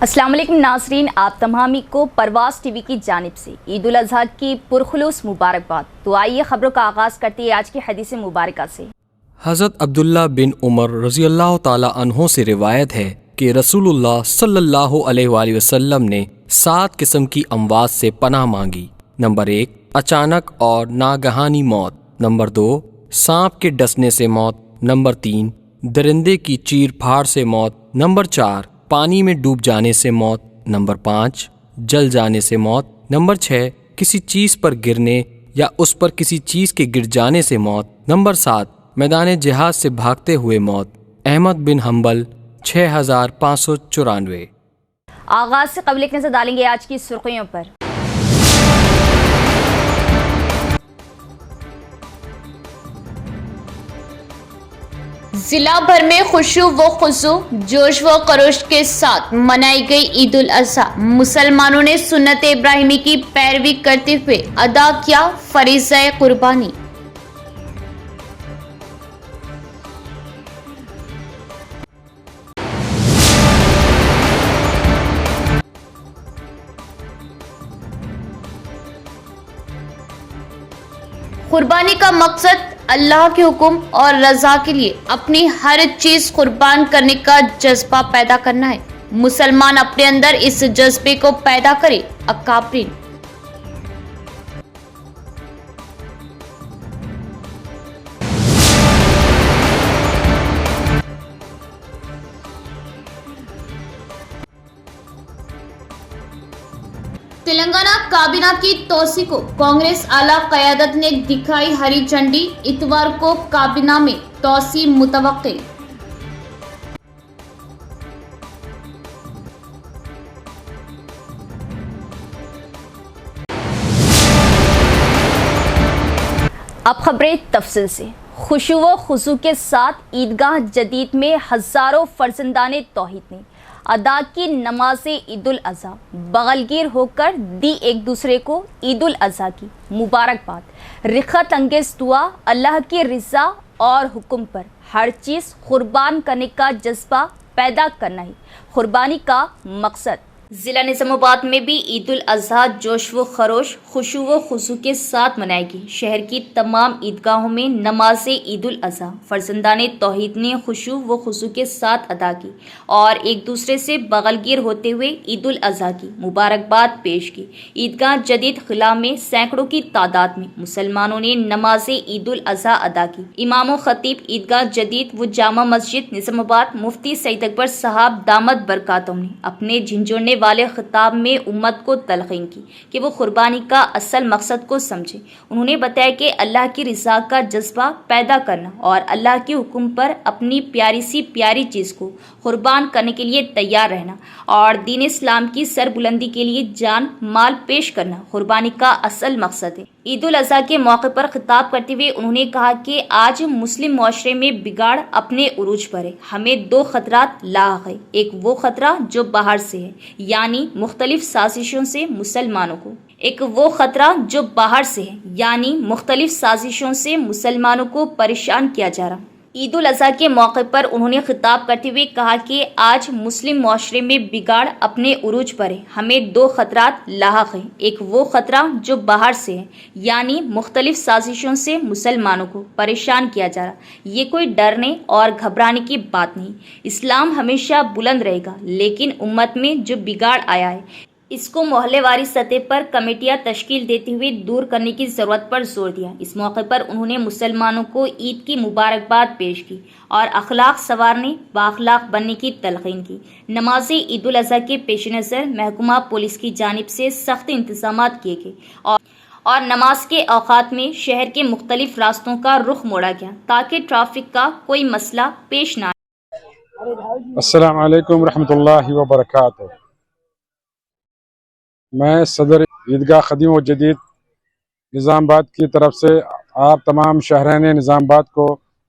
अस्सलाम वालेकुम नाज़रीन, आप तमामी को परवाज़ टीवी की जानिब से ईद उल अज़हा की पुरखुलूस मुबारकबाद। तो आइए खबरों का आगाज़ करते हैं आज की हदीस मुबारका से। हज़रत अब्दुल्ला बिन उमर रज़ी अल्लाह ताला अन्हो से रिवायत है कि रसूलुल्लाह सल्लल्लाहु अलैहि वसल्लम ने 7 किस्म की अमवात से पनाह मांगी। नंबर 1, अचानक और नागहानी मौत। नंबर 2, सांप के डसने से मौत। नंबर 3, दरिंदे की चीर फाड़ से मौत। नंबर 4, पानी में डूब जाने से मौत। नंबर 5, जल जाने से मौत। नंबर 6, किसी चीज़ पर गिरने या उस पर किसी चीज़ के गिर जाने से मौत। नंबर 7, मैदान जिहाद से भागते हुए मौत। अहमद बिन हम्बल 6594। आगाज़ से कबल एक नज़र डालेंगे आज की सुर्खियों पर। जिला भर में खुशू व खुशू जोश व खरोश के साथ मनाई गई ईद उल अज़हा। मुसलमानों ने सुन्नत इब्राहिमी की पैरवी करते हुए अदा किया फरीज़ा कुर्बानी। कुर्बानी का मकसद अल्लाह के हुक्म और रजा के लिए अपनी हर चीज कुर्बान करने का जज्बा पैदा करना है। मुसलमान अपने अंदर इस जज्बे को पैदा करे। अकाबरीन तेलंगाना काबीना की तोसी को कांग्रेस आला क़यादत ने दिखाई हरी झंडी। इतवार को काबीना में तोसी मुतवक्किल। अब खबरें तफसील से। खुशू व खुशू के साथ ईदगाह जदीद में हज़ारों फर्जंदाने तौहीद ने अदा की नमाज ईद उल अज़हा। बगलगीर होकर दी एक दूसरे को ईद उल अज़हा की मुबारकबाद। रिखत अंगेज़ दुआ, अल्लाह की रज़ा और हुक्म पर हर चीज़ कुर्बान करने का जज्बा पैदा करना ही कुर्बानी का मकसद। ज़िला निज़ामाबाद में भी ईद उल अज़हा जोश व खरोश, खुशू व खुशू के साथ मनाएगी। शहर की तमाम ईदगाहों में नमाज ईद उल अज़हा फर्जंदाने तौहीद ने खुशू व खुशू के साथ अदा की और एक दूसरे से बगलगीर होते हुए ईद उल अज़हा की मुबारकबाद पेश की। ईदगाह जदीद खिला में सैकड़ों की तादाद में मुसलमानों ने नमाज ईद उल अज़हा अदा की। इमाम व खतीब ईदगाह जदीद व जामा मस्जिद निज़ामाबाद मुफ्ती सईद अकबर साहब दामद बरकातुहू ने अपने झिंझोड़ने वाले खिताब में उम्मत को तलक़ीन की कि वो कुर्बानी का असल मकसद को समझे। उन्होंने बताया कि अल्लाह की रज़ा का जज्बा पैदा करना और अल्लाह के हुक्म पर अपनी प्यारी सी प्यारी चीज़ को कुर्बान करने के लिए तैयार रहना और दीन इस्लाम की सरबुलंदी के लिए जान माल पेश करना कुर्बानी का असल मकसद है। ईद उल अज़हा के मौके पर खिताब करते हुए उन्होंने कहा कि आज मुस्लिम मुआशरे में बिगाड़ अपने उरूज पर है। हमें 2 खतरात लाहक है। एक वो खतरा जो बाहर से है, यानी मुख्तलिफ साजिशों से मुसलमानों को। एक वो खतरा जो बाहर से है, यानी मुख्तलिफ साजिशों से मुसलमानों को परेशान किया जा रहा। ईद उल अज़हा के मौके पर उन्होंने खिताब करते हुए कहा कि आज मुस्लिम मुआशरे में बिगाड़ अपने उरूज पर है। हमें 2 खतरात लाहक हैं। एक वो खतरा जो बाहर से है, यानी मुख्तलिफ साजिशों से मुसलमानों को परेशान किया जा रहा। ये कोई डरने और घबराने की बात नहीं। इस्लाम हमेशा बुलंद रहेगा, लेकिन उम्मत में जो बिगाड़ आया है इसको मोहल्लेवारी सतह पर कमेटियां तश्कील देते हुए दूर करने की ज़रूरत पर जोर दिया। इस मौके पर उन्होंने मुसलमानों को ईद की मुबारकबाद पेश की और अखलाक संवारने बाखलाक बनने की तलक़ीन की। नमाज ईद उल अज़हा के पेश नज़र महकमा पुलिस की जानिब से सख्त इंतज़ाम किए गए और नमाज के औक़ात में शहर के मुख्तलिफ रास्तों का रुख मोड़ा गया ताकि ट्रैफिक का कोई मसला पेश ना आए। अस्सलाम वालेकुम रहमतुल्लाहि व बरकातहू। मैं सदर ईदगाह क़दीम व जदीद निज़ामाबाद की तरफ से आप तमाम शहरान निज़ामाबाद को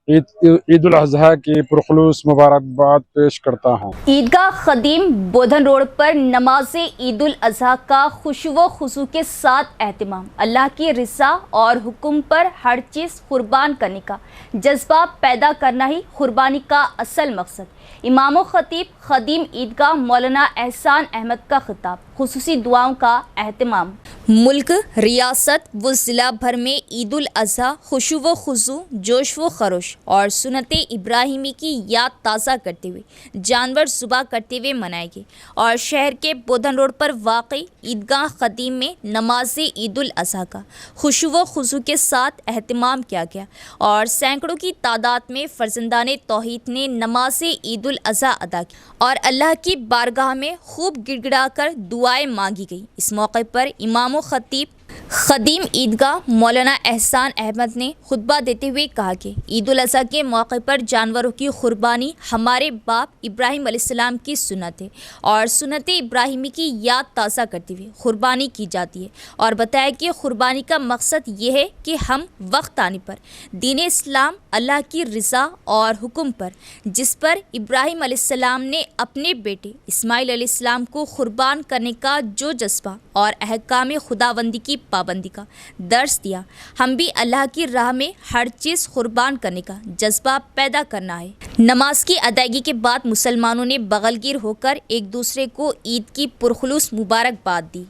ईद उल अजहा की पुरखलूस मुबारकबाद पेश करता हूँ। ईदगाह खदीम बोधन रोड पर नमाज ईद उल अजहा का खुशू व खुशू के साथ एहतमाम। अल्लाह की रिज़ा और हुक्म पर हर चीज़ कुर्बान करने का जज्बा पैदा करना ही कुर्बानी का असल मकसद। इमाम खतीब खदीम ईदगाह मौलाना एहसान अहमद का खिताब, खुसूसी दुआओं का एहतमाम। मुल्क, रियासत व ज़िला भर में ईद उल अजहा खुशू व खुशू, जोश व खरोश और सुन्नत इब्राहिमी की याद ताज़ा करते हुए जानवर ज़ुबा करते हुए मनाएंगे और शहर के बोधन रोड पर वाक़ई ईदगाह खदीम में नमाज ईद उल अजहा का खुशू व खुशू के साथ एहतमाम किया गया और सैकड़ों की तादाद में फर्जंदाने तौहीद ने नमाज ईद उल अजहा अदा की और अल्लाह की बारगाह में खूब गिड़गिड़ा कर दुआएं मांगी गई। इस मौके पर इमाम खतीब खदीम ईदगाह मौलाना एहसान अहमद ने खुतबा देते हुए कहा कि ईद उल अजहा के मौके पर जानवरों की कुर्बानी हमारे बाप इब्राहिम अलैहिस्सलाम की सुन्नत है और सुन्नत इब्राहिमी की याद ताज़ा करते हुए कुर्बानी की जाती है और बताया कि कुर्बानी का मकसद ये है कि हम वक्त आने पर दीन इस्लाम, अल्लाह की रिज़ा और हुक्म पर, जिस पर इब्राहिम अलैहिस्सलाम ने अपने बेटे इस्माइल अलैहिस्सलाम को कुर्बान करने का जो जज्बा और अहकाम खुदाबंदी की पाबंदी का दर्स दिया, हम भी अल्लाह की राह में हर चीज़ कुर्बान करने का जज्बा पैदा करना है। नमाज की अदायगी के बाद मुसलमानों ने बगलगीर होकर एक दूसरे को ईद की पुरखुलूस मुबारकबाद दी।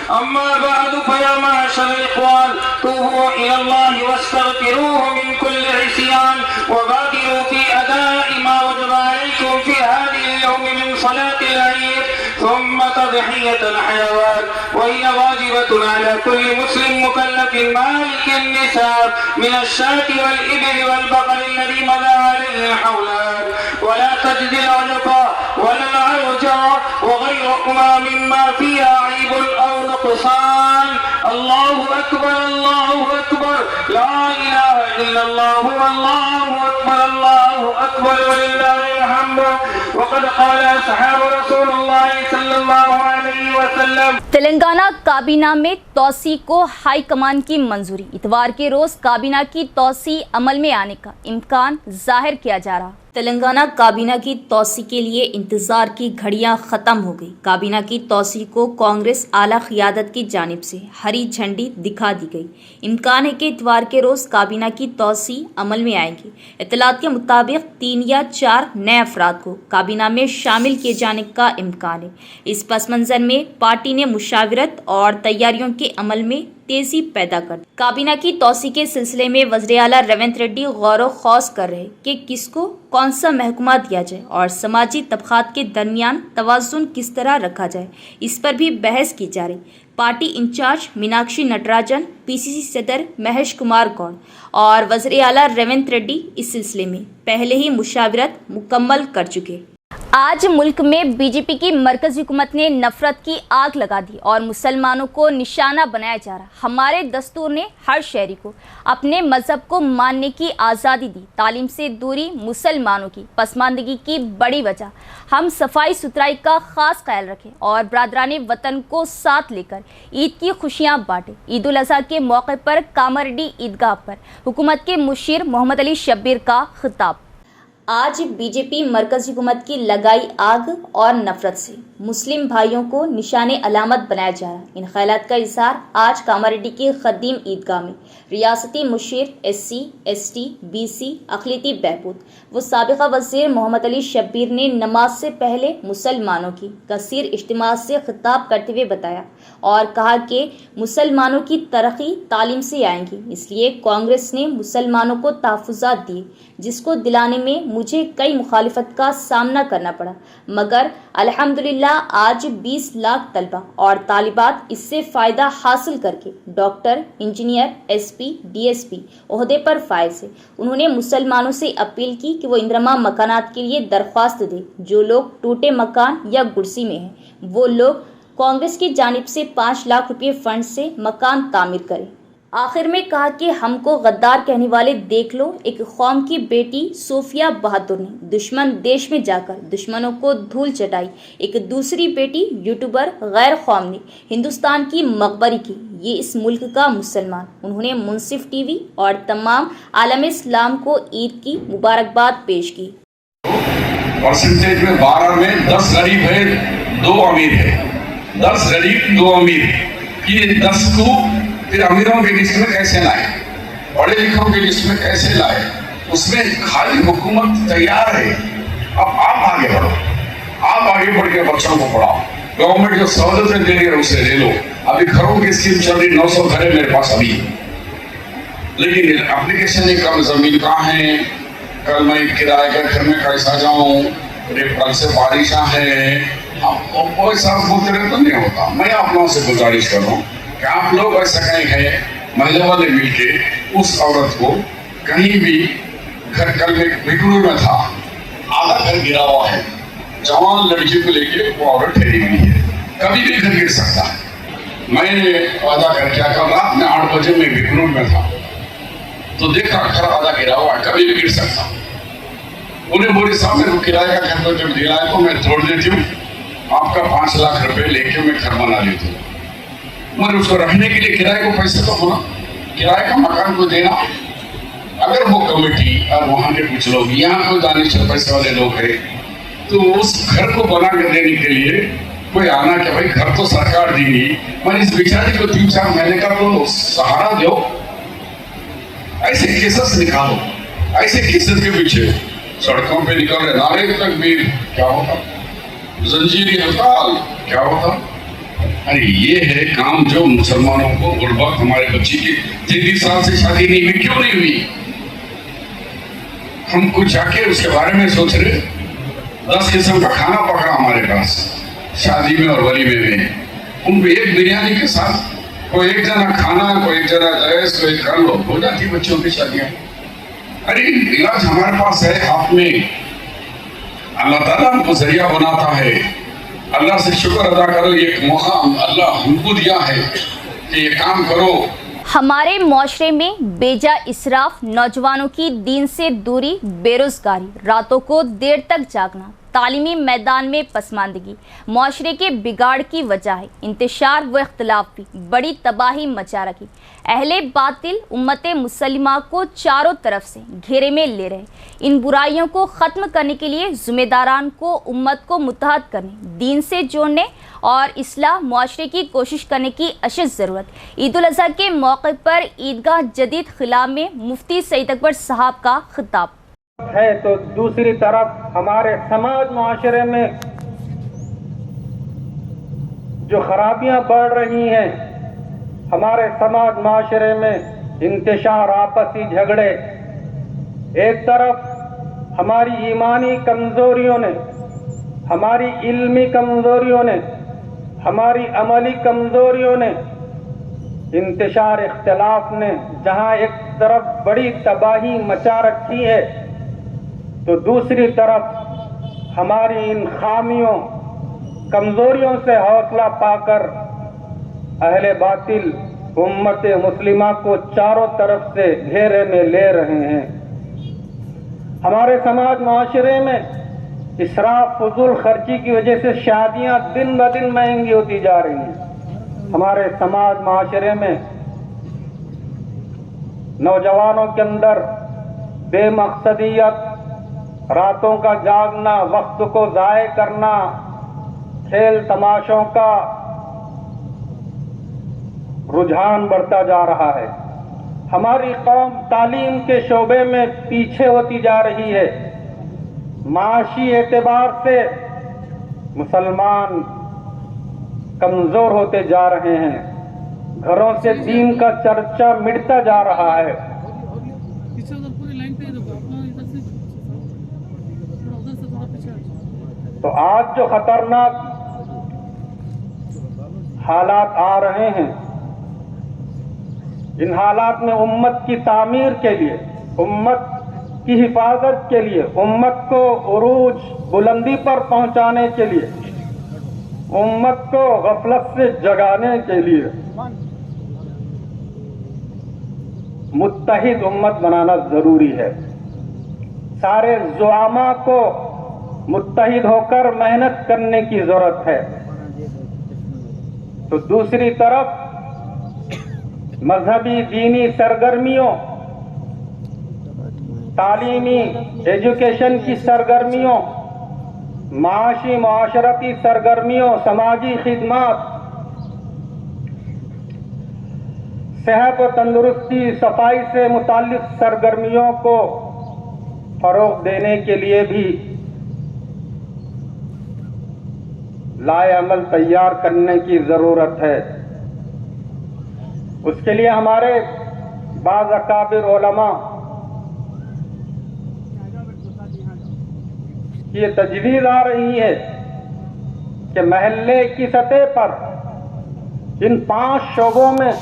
अम्मा बअदु फया माशर इख्वान तूबू इलल्लाहि वस्तगफिरूहु मिन कुल्लि इस्यान व बादिरू फी अदाइ मा वजबा अलैकुम फी हादिहिल यौम मिन सलातिल ईद ثم تضحية الحيوان وهي واجبة على كل مسلم مكلف مالك النساب من الشاة والإبل والبقر الذي مضى عليه الحولان ولا تجزي العنفا ولا العرجا وغيرهما مما فيها عيب أو نقصان. الله أكبر الله أكبر لا إله إلا الله والله أكبر الله أكبر ولله الحمد. وقد قال أصحاب رسول الله صلى الله عليه وسلم. तेलंगाना काबीना में तौसी को हाई कमान की मंजूरी। इतवार के रोज काबीना की तौसी अमल में आने का इम्कान जाहिर किया जा रहा। तेलंगाना काबीना की तौसी के लिए इंतज़ार की घड़ियां ख़त्म हो गई। काबीना की तौसी को कांग्रेस आला क़ियादत की जानिब से हरी झंडी दिखा दी गई। इम्कान है कि इतवार के रोज़ काबीना की तौसी अमल में आएगी। इत्तलात के मुताबिक 3 या 4 नए अफराद को काबीना में शामिल किए जाने का इम्कान है। इस पस मंज़र में पार्टी ने मुशावरत और तैयारियों के अमल में तेजी पैदा कर। काबीना की तौसी के सिलसिले में वज़ीर आला रेवंत रेड्डी गौर खौस कर रहे कि किसको कौन सा महकमा दिया जाए और समाजी तबक़ात के दरमियान तवाज़ुन किस तरह रखा जाए, इस पर भी बहस की जा रही। Party incharge Meenakshi Natarajan, PCC सदर महेश कुमार गौड़ और वज़ीर आला रेवंत रेड्डी इस सिलसिले में पहले ही मुशावरत मुकम्मल कर चुके। आज मुल्क में बीजेपी की मरकजी हुकूमत ने नफरत की आग लगा दी और मुसलमानों को निशाना बनाया जा रहा। हमारे दस्तूर ने हर शहरी को अपने मजहब को मानने की आज़ादी दी। तालीम से दूरी मुसलमानों की पसमानदगी की बड़ी वजह। हम सफाई सुथराई का ख़ास ख्याल रखें और बरादरान वतन को साथ लेकर ईद की खुशियाँ बांटें। ईद उल अज़हा के मौके पर कामरेड्डी ईदगाह पर हुकूमत के मुशीर मोहम्मद अली शब्बीर का खिताब। आज बीजेपी मरकजी हुकूमत की लगाई आग और नफरत से मुस्लिम भाइयों को निशाने अलामत बनाया जा रहा। इन ख्यालात का इजहार आज कामारेड्डी की खदीम ईदगाह में रियासती मुशीर SC, ST, BC, अक़लियती बहबूद व साबिक़ा वज़ीर मोहम्मद अली शब्बीर ने नमाज से पहले मुसलमानों की कसीर इज्तिमा से खिताब करते हुए बताया और कहा कि मुसलमानों की तरक्की तालीम से आएंगी, इसलिए कांग्रेस ने मुसलमानों को तहफ़्फ़ुज़ात दिए जिसको दिलाने में मुझे कई मुखालिफत का सामना करना पड़ा, मगर अल्हम्दुलिल्लाह आज 20 लाख तलबा और तालिबात इससे फ़ायदा हासिल करके डॉक्टर, इंजीनियर, SP, DSP ओहदे पर फायज है। उन्होंने मुसलमानों से अपील की कि वो इंदरमा मकानात के लिए दरख्वास्त दे। जो लोग टूटे मकान या गुरसी में हैं वो लोग कांग्रेस की जानिब से 5 लाख रुपये फंड से मकान तामीर करें। آخر میں کہا کہ ہم کو غدار کہنے والے دیکھ لو. ایک قوم کی بیٹی صوفیہ بہادر نے دشمن دیش میں جا کر دشمنوں کو دھول چٹائی. ایک دوسری بیٹی یوٹیوبر غیر قوم نے ہندوستان کی مقبری کی. یہ اس ملک کا مسلمان. انہوں نے منصف ٹی وی اور تمام عالم اسلام کو عید کی مبارکباد پیش کی. پرسنٹیج میں 12 میں 10 غریب ہے 2 امیر ہے. 10 غریب 2 امیر. یہ 10 کو پھر امیروں کے لسٹ میں کیسے لائے, پڑھے لکھوں کے لسٹ میں کیسے لائے؟ اس میں خالی حکومت تیار ہے. اب آپ آگے بڑھو, آپ آگے بڑھ کے بچوں کو پڑھاؤ. گورنمنٹ جو سہولتیں دے رہی ہے اسے لے لو. ابھی گھروں کی اسکیم چل رہی, 900 گھر ہے میرے پاس ابھی, لیکن اپلیکیشن کم زمین کہاں ہے. کل میں کرایہ کا گھر میں کیسا جاؤں, کل سے بارشاں ہیں, ایسا بولتے رہے تو نہیں ہوتا. میں آپ لوگوں سے گزارش کر رہا ہوں کہ آپ لوگ ایسا کہیں ہیں محلے والے مل کے اس عورت کو کہیں بھی گھر, کل میں بگڑوں میں تھا, آدھا گھر گرا ہوا ہے, جوان لڑکی کو لے کے وہ عورت ٹھہری ہوئی ہے, کبھی بھی گھر گر سکتا ہے. میں نے وعدہ کر کیا کل رات میں 8 بجے میں بگڑوں میں تھا تو دیکھا گھر آدھا گرا ہوا ہے, کبھی بھی گر سکتا. انہیں بولی صاحب میرے کو کرایہ کا گھر جب دیا ہے تو میں توڑ دیتی ہوں, آپ کا 5 لاکھ روپے لے کے میں گھر بنا لیتی ہوں. مگر اس کو رکھنے کے لیے کرائے کو پیسے تو ہونا, کرائے کا مکان کو دینا. اگر وہ کمیٹی اور وہاں کے کچھ لوگ یہاں کوئی دانش پیسے والے لوگ ہیں تو اس گھر کو بنا کر دینے کے لیے کوئی آنا کہ بھائی گھر تو سرکار دے گی, میں اس بیچارے کو 3-4 مہینے کا تو سہارا دو. ایسے کیسز نکالو. ایسے کیسز کے پیچھے سڑکوں پہ نکل رہے نعرے تکبیر کیا ہوتا, زنجیری ہڑتال کیا ہوتا. ارے یہ ہے کام جو مسلمانوں کو غربت. ہمارے بچی کی 33 سال سے شادی نہیں ہوئی, کیوں نہیں ہوئی؟ ہم کچھ جا کے اس کے بارے میں سوچ رہے. 10 قسم کا کھانا پکڑا ہمارے پاس شادی میں اور ولیمے میں. ان کو ایک بریانی کے ساتھ کوئی ایک جنا کھانا, کوئی ایک جنا جائز, کوئی کر لو, ہو جاتی بچوں کی شادیاں. ارے علاج ہمارے پاس ہے ہاتھ میں. اللہ تعالیٰ ہم کو ذریعہ بناتا ہے. اللہ سے شکر ادا کرو, یہ موقع اللہ ہم کو دیا ہے کہ یہ کام کرو. ہمارے معاشرے میں بیجا اسراف, نوجوانوں کی دین سے دوری, بے روزگاری, راتوں کو دیر تک جاگنا, تعلیمی میدان میں پسماندگی معاشرے کے بگاڑ کی وجہ ہے. انتشار و اختلاف بھی بڑی تباہی مچا رکھی. اہل باطل امت مسلمہ کو چاروں طرف سے گھیرے میں لے رہے. ان برائیوں کو ختم کرنے کے لیے ذمہ داران کو امت کو متحد کرنے, دین سے جوڑنے اور اصلاح معاشرے کی کوشش کرنے کی اشد ضرورت. عید الاضحیٰ کے موقع پر عیدگاہ جدید خلا میں مفتی سعید اکبر صاحب کا خطاب ہے تو دوسری طرف ہمارے سماج معاشرے میں جو خرابیاں بڑھ رہی ہیں, ہمارے سماج معاشرے میں انتشار, آپسی جھگڑے, ایک طرف ہماری ایمانی کمزوریوں نے, ہماری علمی کمزوریوں نے, ہماری عملی کمزوریوں نے, انتشار اختلاف نے جہاں ایک طرف بڑی تباہی مچا رکھی ہے تو دوسری طرف ہماری ان خامیوں کمزوریوں سے حوصلہ پا کر اہل باطل امت مسلمہ کو چاروں طرف سے گھیرے میں لے رہے ہیں. ہمارے سماج معاشرے میں اسراف فضول خرچی کی وجہ سے شادیاں دن بہ دن مہنگی ہوتی جا رہی ہیں. ہمارے سماج معاشرے میں نوجوانوں کے اندر بے مقصدیت, راتوں کا جاگنا, وقت کو ضائع کرنا, کھیل تماشوں کا رجحان بڑھتا جا رہا ہے. ہماری قوم تعلیم کے شعبے میں پیچھے ہوتی جا رہی ہے. معاشی اعتبار سے مسلمان کمزور ہوتے جا رہے ہیں. گھروں سے دین کا چرچا مٹتا جا رہا ہے. تو آج جو خطرناک حالات آ رہے ہیں, ان حالات میں امت کی تعمیر کے لیے, امت کی حفاظت کے لیے, امت کو عروج بلندی پر پہنچانے کے لیے, امت کو غفلت سے جگانے کے لیے मुत्तहिद उम्मत बनाना जरूरी है। सारे ज़ुआमा को मुत्तहिद होकर मेहनत करने की जरूरत है। तो दूसरी तरफ मजहबी दीनी सरगर्मियों, तालीमी एजुकेशन की सरगर्मियों, माशी माशरती सरगर्मियों, समाजी खिदमत, सेहत व तंदुरुस्ती, सफाई से मुताल्लिक सरगर्मियों को फरोग देने के लिए भी लाए अमल तैयार करने की जरूरत है। उसके लिए हमारे बाज़ अकाबिर उलमा की ये तजवीज़ आ रही है कि महल्ले की सतह पर इन 5 शोबों में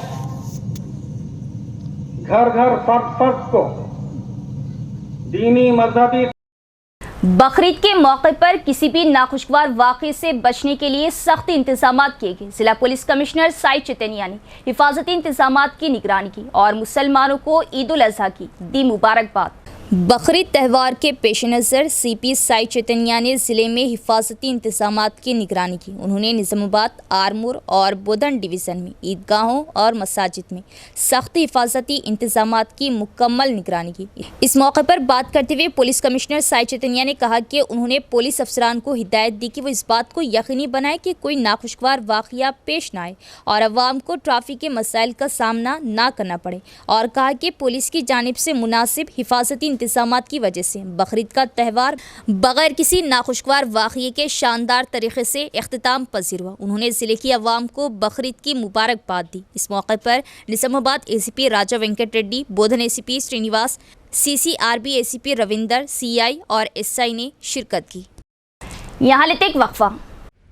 घर घर फर्द को दीनी मजहबी बकरीद के मौके पर किसी भी नाखुशगवार वाक़े से बचने के लिए सख्त इंतजाम किए गए। जिला पुलिस कमिश्नर साई चैतन्या ने हिफाजती इंतजाम की निगरानी की और मुसलमानों को ईद उल अज़हा की दी मुबारकबाद। बकरीद त्यौहार के पेश नज़र CP साई चैतन्या ने ज़िले में हिफाजती इंतजामात की निगरानी की। उन्होंने निज़ामाबाद, आरमूर और बोधन डिवीज़न में ईदगाहों और मसाजिद में सख्त हिफाजती इंतजामात की मुकम्मल निगरानी की। इस मौके पर बात करते हुए पुलिस कमिश्नर साई चैतन्या ने कहा कि उन्होंने पुलिस अफसरान को हिदायत दी कि वो इस बात को यकीनी बनाए कि कोई नाखुशगवार वाक़या पेश न आए और अवाम को ट्रैफिक के मसाइल का सामना ना करना पड़े, और कहा कि पुलिस की जानिब से मुनासिब हिफाजती इंतजामात की वजह से बकरीद का त्यौहार बगैर किसी नाखुशगवार वाक़ये के शानदार तरीके से इख्तिताम पजीर हुआ। उन्होंने ज़िले की अवाम को बकरीद की मुबारकबाद दी। इस मौके पर निज़ामाबाद ACP राजा वेंकट रेड्डी, बोधन ACP Srinivas, CCRB ACP Ravinder, CI और SI ने शिरकत की। यहाँ लेते एक वक्फा।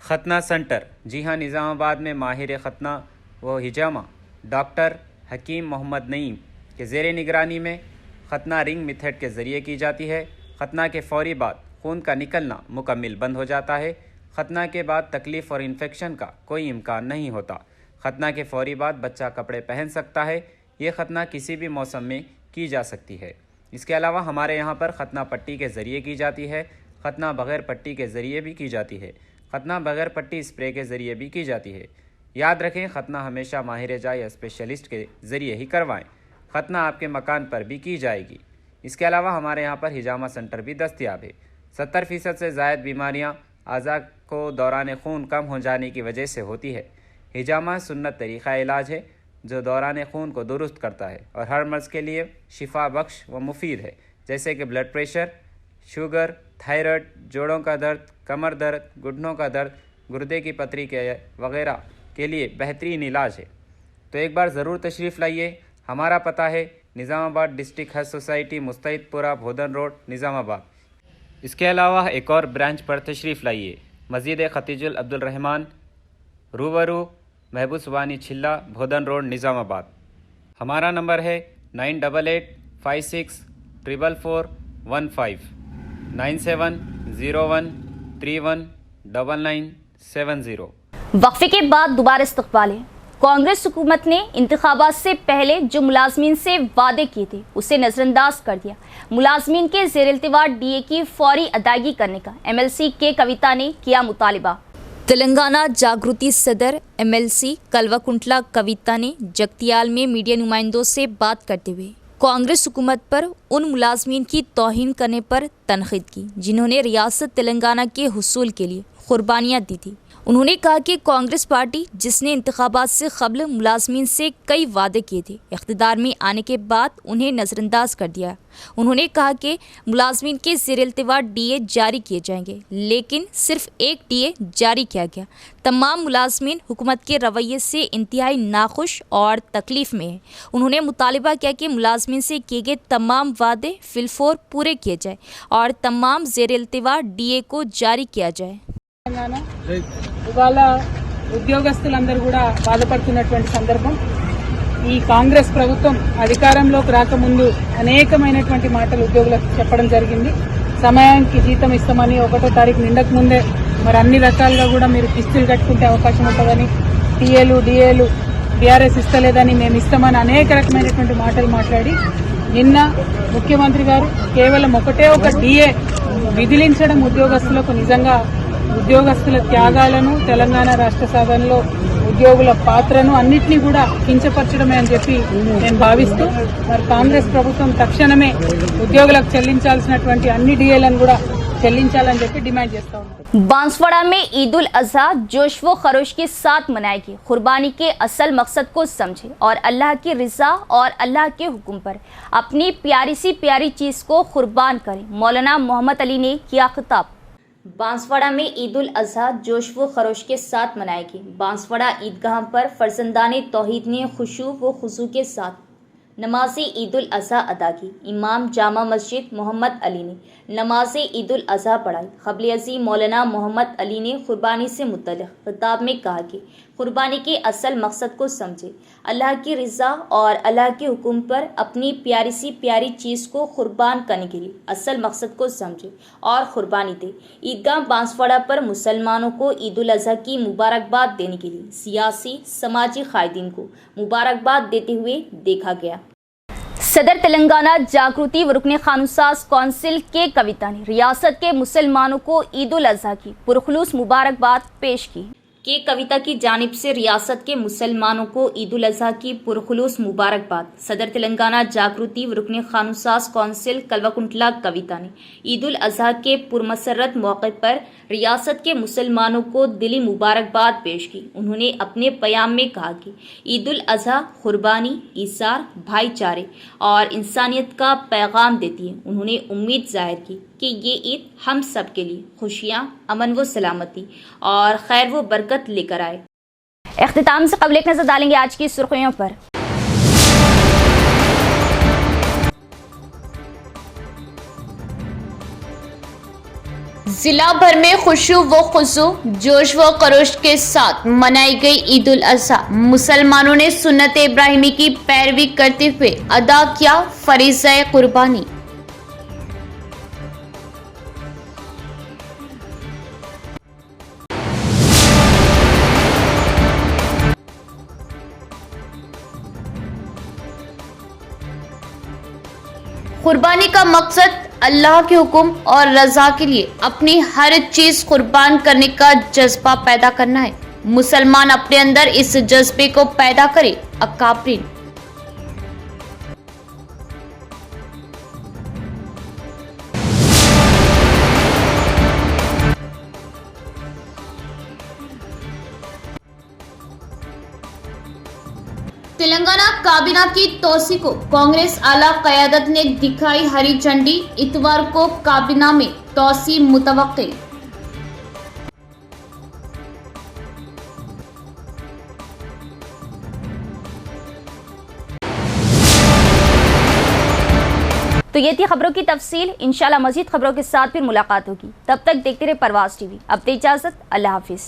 खतना सेंटर, जी हाँ, निज़ामाबाद में माहिर खतना व हिजामा डॉक्टर हकीम मोहम्मद नईम के ज़ेर निगरानी में खतना रिंग मेथड के ज़रिए की जाती है। खतना के फौरी बाद खून का निकलना मुकम्मल बंद हो जाता है। खतना के बाद तकलीफ़ और इन्फेक्शन का कोई इम्कान नहीं होता। खतना के फौरी बाद बच्चा कपड़े पहन सकता है। ये खतना किसी भी मौसम में की जा सकती है। इसके अलावा हमारे यहाँ पर खतना पट्टी के ज़रिए की जाती है। खतना बग़ैर पट्टी के ज़रिए भी की जाती है। खतना बग़ैर पट्टी स्प्रे के ज़रिए भी की जाती है। याद रखें, खतना हमेशा माहिर जा या स्पेशलिस्ट के ज़रिए ही करवाएं। खतना आपके मकान पर भी की जाएगी। इसके अलावा हमारे यहाँ पर हिजामा सेंटर भी दस्तयाब है। 70% से ज़ायद बीमारियाँ अज़ा को दौरान खून कम हो जाने की वजह से होती है। हिजामा सुन्नत तरीक़ा इलाज है जो दौरान खून को दुरुस्त करता है और हर मर्ज़ के लिए शिफा बख्श व मुफीद है, जैसे कि ब्लड प्रेशर, शुगर, थायराइड, जोड़ों का दर्द, कमर दर्द, घुटनों का दर्द, गुर्दे की पथरी के वगैरह के लिए बेहतरीन इलाज है। तो एक बार ज़रूर तशरीफ़ लाइए। हमारा पता है निज़ामाबाद डिस्ट्रिक्ट हज सोसाइटी, मुस्तैदपुरा, बोधन रोड, निज़ामाबाद। इसके अलावा एक और ब्रांच पर तशरीफ़ लाइए, मस्जिद खतीजुल अब्दुल रहमान, रूबरू महबूब सुबानी छिल्ला, बोधन रोड, निज़ामाबाद। हमारा नंबर है 9886444415 9701319970। वक्फे के बाद दोबारा इस्तकबाल है। कांग्रेस हुकूमत ने इंतखाबात से पहले जो मुलाजमीन से वादे किए थे उसे नज़रअंदाज कर दिया। मुलाजमीन के ज़ेर इल्तिवा DA की फौरी अदायगी करने का MLC के कविता ने किया मुतालिबा। तेलंगाना जागृति सदर MLC कलवाकुंटला कविता ने जगतियाल में मीडिया नुमाइंदों से बात करते हुए कांग्रेस हुकूमत पर उन मुलाजमीन की तौहीन करने पर तनकीद की जिन्होंने रियासत तेलंगाना के हुसूल के लिए कुर्बानियाँ दी थी। उन्होंने कहा कि कांग्रेस पार्टी जिसने इंतखाबात से कबल मुलाजमीन से कई वादे किए थे, इख्तिदार में आने के बाद उन्हें नज़रअंदाज कर दिया। उन्होंने कहा कि मुलाजमीन के ज़ेर इल्तिवा DA जारी किए जाएंगे, लेकिन सिर्फ एक DA जारी किया गया। तमाम मुलाजमीन हुकूमत के रवैये से इंतहाई नाखुश और तकलीफ़ में है। उन्होंने मुतालिबा किया कि मुलाजमीन से किए गए तमाम वादे फिलफौर पूरे किए जाए और तमाम ज़ेर इल्तिवा DA को जारी किया जाए। ఇవాళ ఉద్యోగస్తులందరూ కూడా బాధపడుతున్నటువంటి సందర్భం. ఈ కాంగ్రెస్ ప్రభుత్వం అధికారంలోకి రాకముందు అనేకమైనటువంటి మాటలు ఉద్యోగులకు చెప్పడం జరిగింది. సమయానికి జీతం ఇస్తామని, 1వ తారీఖు నిండక ముందే మరి అన్ని రకాలుగా కూడా మీరు కిస్తులు కట్టుకుంటే అవకాశం ఉంటుందని, టీఏలు, డిఏలు, టీఆర్ఎస్ ఇస్తలేదని మేము ఇస్తామని అనేక రకమైనటువంటి మాటలు మాట్లాడి నిన్న ముఖ్యమంత్రి గారు కేవలం ఒకటే ఒక డిఏ విధిలించడం ఉద్యోగస్తులకు నిజంగా ఉద్యోగస్తుల త్యాగాలను తెలంగాణ రాష్ట్ర సాధనలో ఉద్యోగుల పాత్రను అన్నింటినీ కూడా కించపరచడమే అని చెప్పి నేను భావిస్తూ మరి కాంగ్రెస్ ప్రభుత్వం తక్షణమే ఉద్యోగులకు చెల్లించాల్సినటువంటి అన్ని డిఏలను కూడా చెల్లించాలని చెప్పి డిమాండ్ చేస్తా ఉన్నాం. बांसवाड़ा में ईद उल अजहा जोश व खरोश के साथ मनाएगी. कुर्बानी के असल मकसद को समझे और अल्लाह की रज़ा और अल्लाह के हुक्म पर अपनी प्यारी सी प्यारी चीज़ को कुर्बान करें. मौलाना मोहम्मद अली ने किया खिताब. बांसवाड़ा में ईद उल अजहा जोश व खरोश के साथ मनाएगी. बांसवाड़ा ईदगाह पर फर्जंदाने तौहीद ने खुशू व खुशू के साथ नमाज ईद उल अजहा अदा की. इमाम जामा मस्जिद मोहम्मद अली ने नमाज ईद उल अजहा पढ़ाई. क़ब्ल अज़ीम मौलाना मोहम्मद अली ने कुर्बानी से मुतल्लिक़ खिताब में कहा कि कुर्बानी के असल मकसद को समझे, अल्लाह की रज़ा और अल्लाह के हुक्म पर अपनी प्यारी सी प्यारी चीज़ को कुर्बान करने के लिए असल मकसद को समझे और कुर्बानी दे. ईदगाह बांसवाड़ा पर मुसलमानों को ईद उल अजहा की मुबारकबाद देने के लिए सियासी समाजी कायदीन को मुबारकबाद देते हुए देखा गया. सदर तेलंगाना जागृति व रुकन खानुसाज कौंसिल के कविता ने रियासत के मुसलमानों को ईद उल अजहा की पुरखुलूस मुबारकबाद पेश की. के कविता की जानिब से रियासत के मुसलमानों को ईद उल अजहा की पुरखुलूस मुबारकबाद. सदर तेलंगाना जागृति व रुकन खानुसाज कौंसिल कलवाकुंटला कविता ने ईद उल अजहा के पुरमसरत मौके पर रियासत के मुसलमानों को दिली मुबारकबाद पेश की. उन्होंने अपने प्याम में कहा कि ईद उल अजहा कुर्बानी, ईसार, भाईचारे और इंसानियत का पैगाम देती है. उन्होंने उम्मीद जाहिर की कि ये ईद हम सब के लिए खुशियाँ, अमन व सलामती और खैर व बरकत लेकर आए. इख्तिताम से कबल एक नज़र डालेंगे आज की सुर्खियों पर. जिला भर में खुशू व खुशू जोश व खरोश के साथ मनाई गई ईद उल अजहा. मुसलमानों ने सुन्नत इब्राहिमी की पैरवी करते हुए अदा किया फरीज़ा कुर्बानी. कुर्बानी का मकसद अल्लाह के हुक्म और रज़ा के लिए अपनी हर चीज़ कुर्बान करने का जज्बा पैदा करना है. मुसलमान अपने अंदर इस जज्बे को पैदा करे. अकाबरीन तेलंगाना काबीना की तोसी को कांग्रेस आला क़यादत ने दिखाई हरी झंडी. इतवार को काबीना में तोसी मुतवक्किल. तो ये थी खबरों की तफसील. इंशाल्लाह मज़ीद खबरों के साथ फिर मुलाकात होगी. तब तक देखते रहे परवाज़ टीवी. अब दे इजाज़त. अल्लाह हाफिज़.